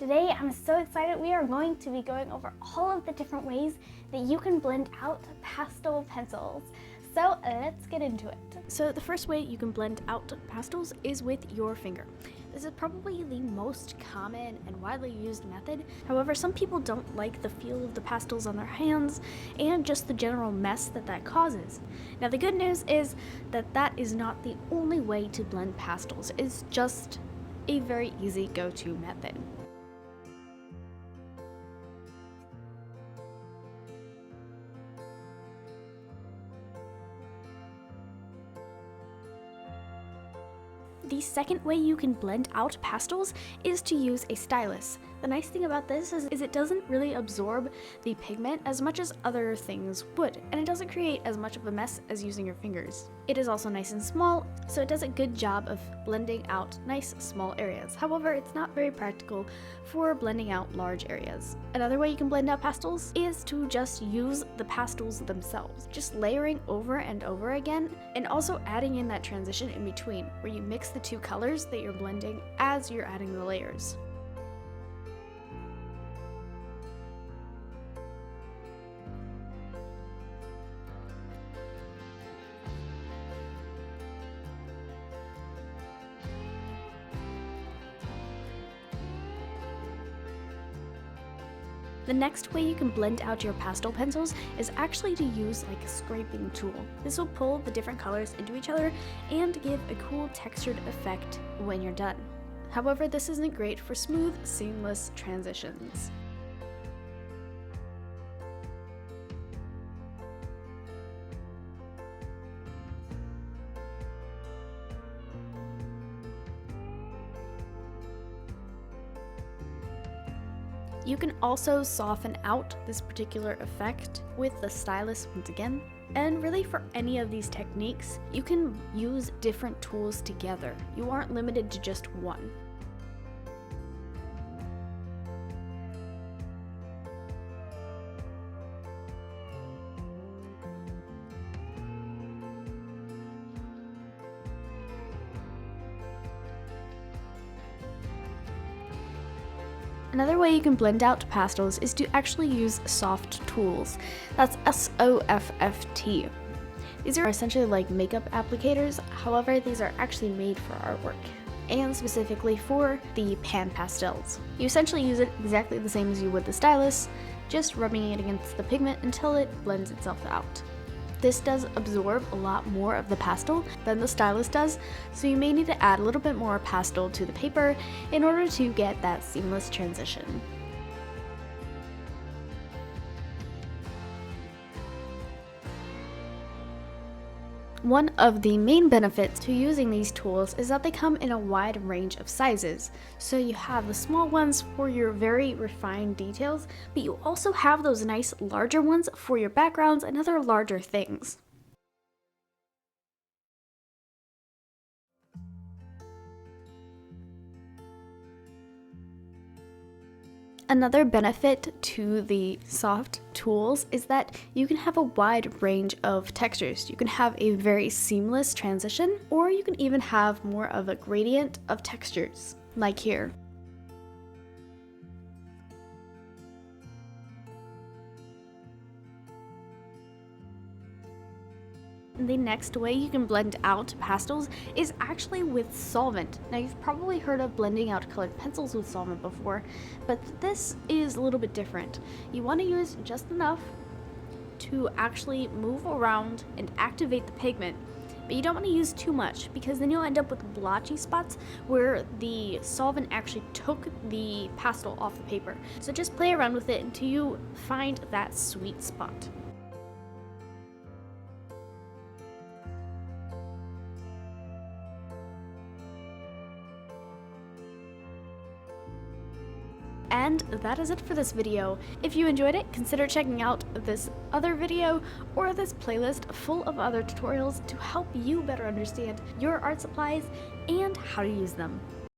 Today I'm so excited. We are going to be going over all of the different ways that you can blend out pastel pencils. So let's get into it. So the first way you can blend out pastels is with your finger. This is probably the most common and widely used method. However, some people don't like the feel of the pastels on their hands and just the general mess that causes. Now the good news is that is not the only way to blend pastels. It's just a very easy go-to method. The second way you can blend out pastels is to use a stylus. The nice thing about this is it doesn't really absorb the pigment as much as other things would, and it doesn't create as much of a mess as using your fingers. It is also nice and small, so it does a good job of blending out nice small areas. However, it's not very practical for blending out large areas. Another way you can blend out pastels is to just use the pastels themselves, just layering over and over again, and also adding in that transition in between where you mix the two colors that you're blending as you're adding the layers. The next way you can blend out your pastel pencils is actually to use like a scraping tool. This will pull the different colors into each other and give a cool textured effect when you're done. However, this isn't great for smooth, seamless transitions. You can also soften out this particular effect with the stylus once again. And really for any of these techniques, you can use different tools together. You aren't limited to just one. Another way you can blend out pastels is to actually use Sofft tools. That's S-O-F-F-T. These are essentially like makeup applicators, however these are actually made for artwork, and specifically for the pan pastels. You essentially use it exactly the same as you would the stylus, just rubbing it against the pigment until it blends itself out. This does absorb a lot more of the pastel than the stylus does, so you may need to add a little bit more pastel to the paper in order to get that seamless transition. One of the main benefits to using these tools is that they come in a wide range of sizes. So you have the small ones for your very refined details, but you also have those nice larger ones for your backgrounds and other larger things. Another benefit to the Sofft tools is that you can have a wide range of textures. You can have a very seamless transition, or you can even have more of a gradient of textures, like here. The next way you can blend out pastels is actually with solvent. Now you've probably heard of blending out colored pencils with solvent before, but this is a little bit different. You want to use just enough to actually move around and activate the pigment, but you don't want to use too much because then you'll end up with blotchy spots where the solvent actually took the pastel off the paper. So just play around with it until you find that sweet spot. And that is it for this video. If you enjoyed it, consider checking out this other video or this playlist full of other tutorials to help you better understand your art supplies and how to use them.